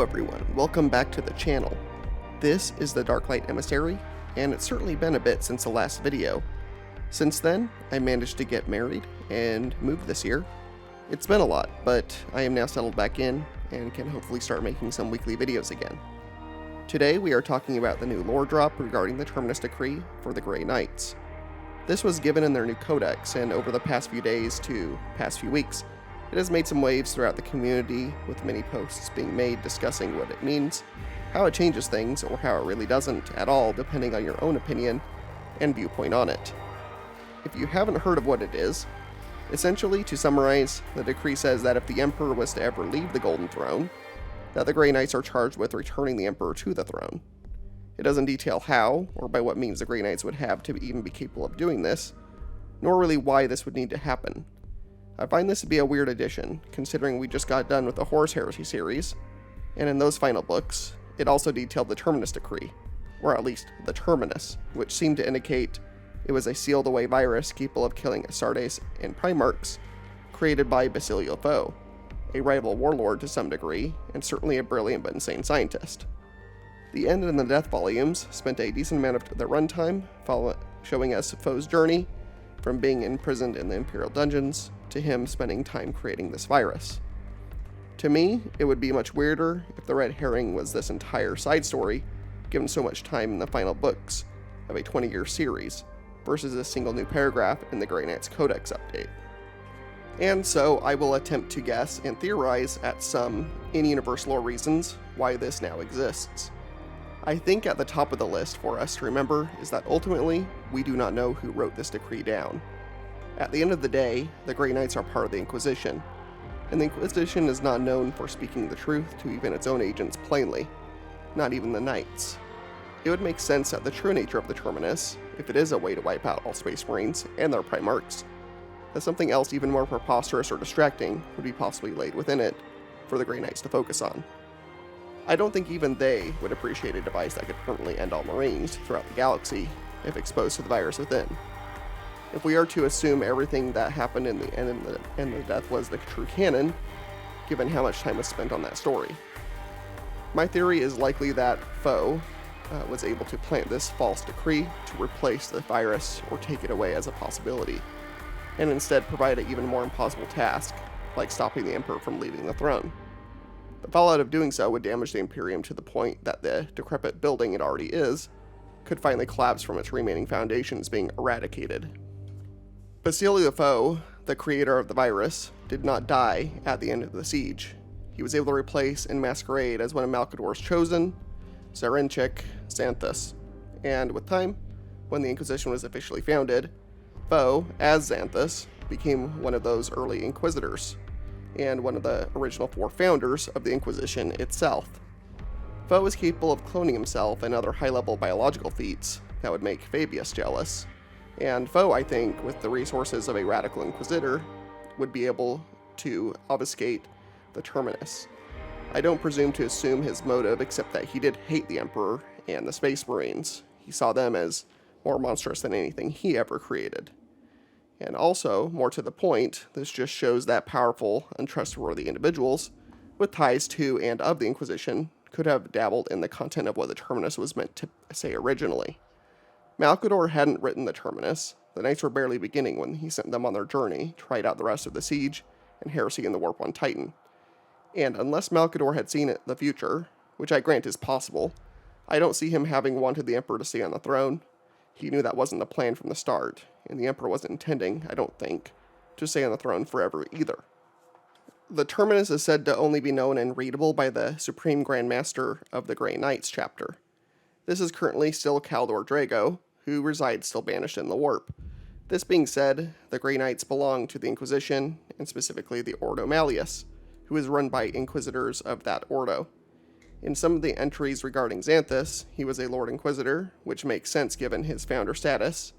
everyone, welcome back to the channel. This is the Darklight Emissary, and it's certainly been a bit since the last video. Since then, I managed to get married and move this year. It's been a lot, but I am now settled back in and can hopefully start making some weekly videos again. Today we are talking about the new lore drop regarding the Terminus Decree for the Grey Knights. This was given in their new codex, and over the past few days to past few weeks, it has made some waves throughout the community, with many posts being made discussing what it means, how it changes things, or how it really doesn't at all, depending on your own opinion and viewpoint on it. If you haven't heard of what it is, essentially, to summarize, the decree says that if the Emperor was to ever leave the Golden Throne, that the Grey Knights are charged with returning the Emperor to the throne. It doesn't detail how, or by what means the Grey Knights would have to even be capable of doing this, nor really why this would need to happen. I find this to be a weird addition, considering we just got done with the Horus Heresy series, and in those final books, it also detailed the Terminus Decree, or at least the Terminus, which seemed to indicate it was a sealed-away virus capable of killing Astartes and Primarchs, created by Basilio Foe, a rival warlord to some degree, and certainly a brilliant but insane scientist. The End and the Death volumes spent a decent amount of their runtime showing us Foe's journey from being imprisoned in the Imperial dungeons to him spending time creating this virus. To me, it would be much weirder if the red herring was this entire side story, given so much time in the final books of a 20-year series, versus a single new paragraph in the Grey Knights Codex update. And so I will attempt to guess and theorize at some in-universe lore reasons why this now exists. I think at the top of the list for us to remember is that ultimately, we do not know who wrote this decree down. At the end of the day, the Grey Knights are part of the Inquisition, and the Inquisition is not known for speaking the truth to even its own agents plainly, not even the Knights. It would make sense that the true nature of the Terminus, if it is a way to wipe out all Space Marines and their Primarchs, that something else even more preposterous or distracting would be possibly laid within it for the Grey Knights to focus on. I don't think even they would appreciate a device that could permanently end all Marines throughout the galaxy if exposed to the virus within. If we are to assume everything that happened in the End and the Death was the true canon, given how much time was spent on that story. My theory is likely that Foe was able to plant this false decree to replace the virus or take it away as a possibility, and instead provide an even more impossible task, like stopping the Emperor from leaving the throne. The fallout of doing so would damage the Imperium to the point that the decrepit building it already is could finally collapse from its remaining foundations being eradicated. Basilio Foe, the creator of the virus, did not die at the end of the siege. He was able to replace and masquerade as one of Malcador's chosen, Zarenchik Xanthus, and with time, when the Inquisition was officially founded, Foe, as Xanthus, became one of those early Inquisitors, and one of the original 4 founders of the Inquisition itself. Foe was capable of cloning himself and other high-level biological feats that would make Fabius jealous, and Foe, I think, with the resources of a radical Inquisitor, would be able to obfuscate the Terminus. I don't presume to assume his motive, except that he did hate the Emperor and the Space Marines. He saw them as more monstrous than anything he ever created. And also, more to the point, this just shows that powerful, untrustworthy individuals, with ties to and of the Inquisition, could have dabbled in the content of what the Terminus was meant to say originally. Malcador hadn't written the Terminus. The Knights were barely beginning when he sent them on their journey to write out the rest of the Siege and Heresy in the Warp 1 Titan. And unless Malcador had seen the future, which I grant is possible, I don't see him having wanted the Emperor to stay on the throne. He knew that wasn't the plan from the start, and the Emperor wasn't intending, I don't think, to stay on the throne forever either. The Terminus is said to only be known and readable by the Supreme Grand Master of the Grey Knights chapter. This is currently still Caldor Drago, who resides still banished in the Warp. This being said, the Grey Knights belong to the Inquisition, and specifically the Ordo Malleus, who is run by Inquisitors of that Ordo. In some of the entries regarding Xanthus, he was a Lord Inquisitor, which makes sense given his founder status,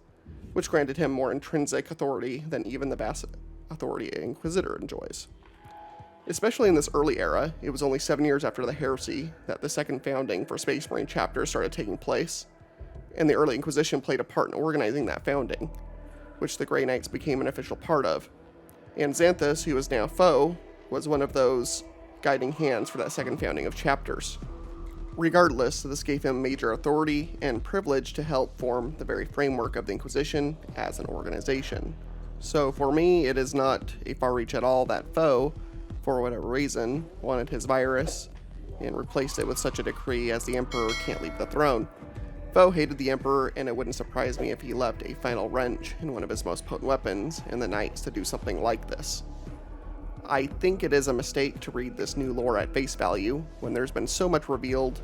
which granted him more intrinsic authority than even the vast authority an Inquisitor enjoys. Especially in this early era, it was only 7 years after the Heresy that the second founding for Space Marine chapters started taking place, and the early Inquisition played a part in organizing that founding, which the Grey Knights became an official part of. And Xanthus, who is now Foe, was one of those guiding hands for that second founding of chapters. Regardless, this gave him major authority and privilege to help form the very framework of the Inquisition as an organization. So for me, it is not a far reach at all that Foe, for whatever reason, wanted his virus and replaced it with such a decree as the Emperor can't leave the throne. Foe hated the Emperor, and it wouldn't surprise me if he left a final wrench in one of his most potent weapons in the Knights to do something like this. I think it is a mistake to read this new lore at face value when there's been so much revealed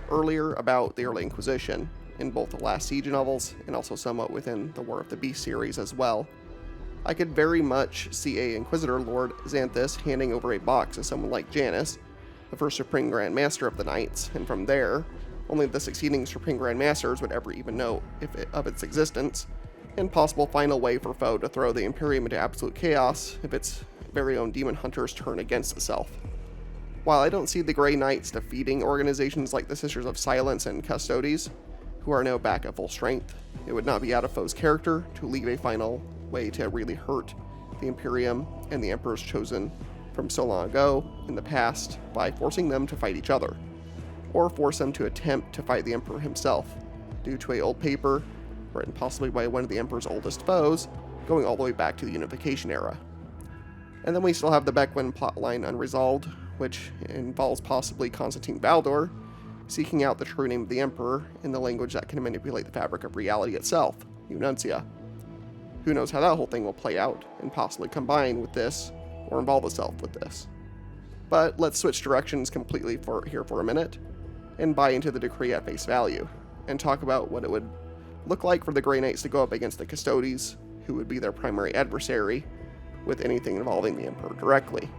earlier about the early Inquisition in both the Last Siege novels and also somewhat within the War of the Beast series as well. I could very much see a Inquisitor Lord Xanthus handing over a box to someone like Janus, the first Supreme Grand Master of the Knights, and from there, only the succeeding Supreme Grand Masters would ever even know of its existence, and possible final way for Foe to throw the Imperium into absolute chaos if its very own demon hunters turn against itself. While I don't see the Grey Knights defeating organizations like the Sisters of Silence and Custodes, who are now back at full strength, it would not be out of Foe's character to leave a final way to really hurt the Imperium and the Emperors chosen from so long ago in the past by forcing them to fight each other, or force them to attempt to fight the Emperor himself due to an old paper written possibly by one of the Emperor's oldest foes going all the way back to the Unification era. And then we still have the Beckwin plotline unresolved, which involves possibly Constantine Baldor seeking out the true name of the Emperor in the language that can manipulate the fabric of reality itself, Ununcia. Who knows how that whole thing will play out and possibly combine with this or involve itself with this. But let's switch directions completely here for a minute and buy into the decree at face value and talk about what it would look like for the Grey Knights to go up against the Custodes, who would be their primary adversary with anything involving the Emperor directly.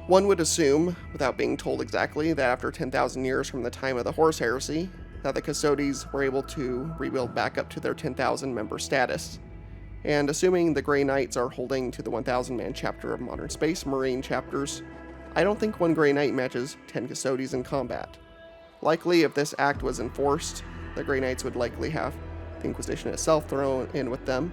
One would assume, without being told exactly, that after 10,000 years from the time of the Horus Heresy, that the Custodes were able to rebuild back up to their 10,000 member status. And assuming the Grey Knights are holding to the 1,000-man chapter of Modern Space Marine chapters, I don't think one Grey Knight matches 10 Custodes in combat. Likely, if this act was enforced, the Grey Knights would likely have the Inquisition itself thrown in with them,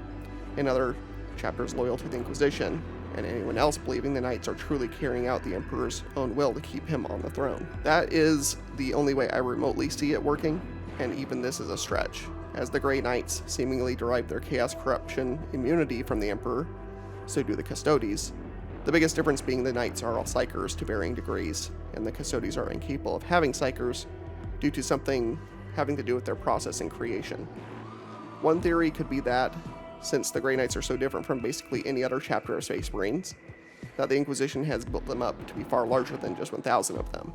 and other chapters loyal to the Inquisition, and anyone else believing the Knights are truly carrying out the Emperor's own will to keep him on the throne. That is the only way I remotely see it working, and even this is a stretch, as the Grey Knights seemingly derive their chaos corruption immunity from the Emperor, so do the Custodes. The biggest difference being the Knights are all Psychers to varying degrees, and the Custodes are incapable of having Psychers due to something having to do with their process and creation. One theory could be that, since the Grey Knights are so different from basically any other chapter of Space Marines, that the Inquisition has built them up to be far larger than just 1,000 of them.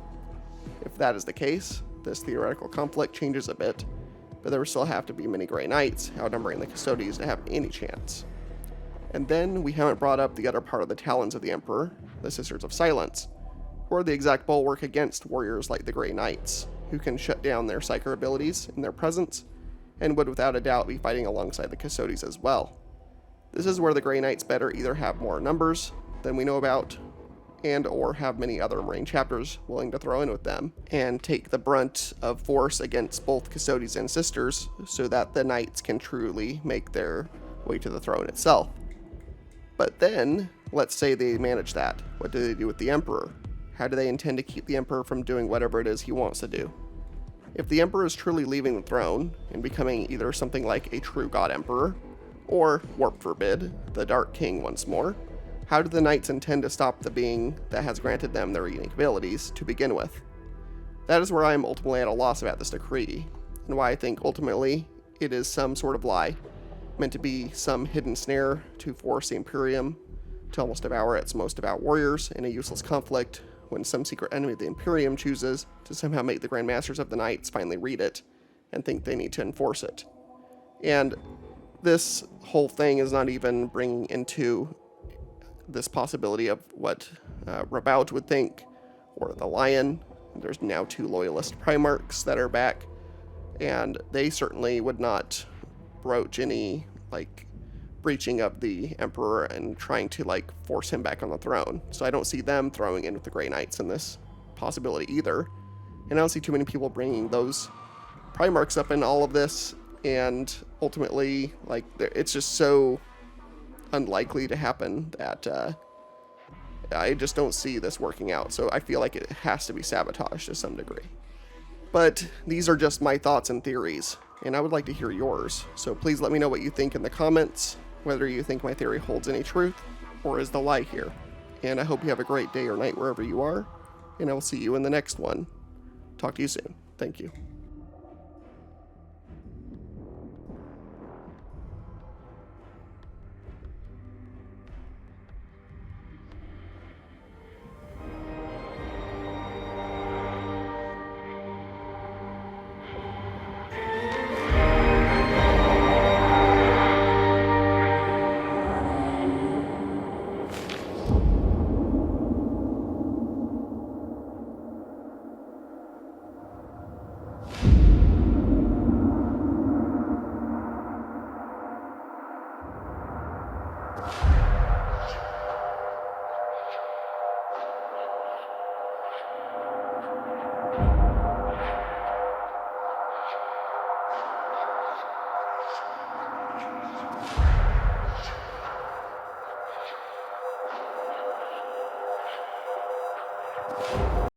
If that is the case, this theoretical conflict changes a bit, but there would still have to be many Grey Knights outnumbering the Custodes to have any chance. And then we haven't brought up the other part of the Talons of the Emperor, the Sisters of Silence, who are the exact bulwark against warriors like the Grey Knights, who can shut down their Psyker abilities in their presence, and would without a doubt be fighting alongside the Custodes as well. This is where the Grey Knights better either have more numbers than we know about, and or have many other Marine chapters willing to throw in with them, and take the brunt of force against both Custodes and Sisters, so that the Knights can truly make their way to the throne itself. But then, let's say they manage that. What do they do with the Emperor? How do they intend to keep the Emperor from doing whatever it is he wants to do? If the Emperor is truly leaving the throne and becoming either something like a true God Emperor, or, warp forbid, the Dark King once more, how do the Knights intend to stop the being that has granted them their unique abilities to begin with? That is where I am ultimately at a loss about this decree, and why I think ultimately it is some sort of lie, meant to be some hidden snare to force the Imperium to almost devour its most devout warriors in a useless conflict when some secret enemy of the Imperium chooses to somehow make the Grand Masters of the Knights finally read it and think they need to enforce it. And this whole thing is not even bringing into this possibility of what Rabaut would think, or the Lion. There's now 2 loyalist Primarchs that are back, and they certainly would not broach any, breaching of the Emperor and trying to, force him back on the throne. So I don't see them throwing in with the Grey Knights in this possibility either. And I don't see too many people bringing those Primarchs up in all of this, and ultimately, it's just so unlikely to happen that I just don't see this working out, so I feel like it has to be sabotage to some degree. But these are just my thoughts and theories, and I would like to hear yours. So please let me know what you think in the comments, whether you think my theory holds any truth, or is the lie here. And I hope you have a great day or night wherever you are, and I will see you in the next one. Talk to you soon. Thank you.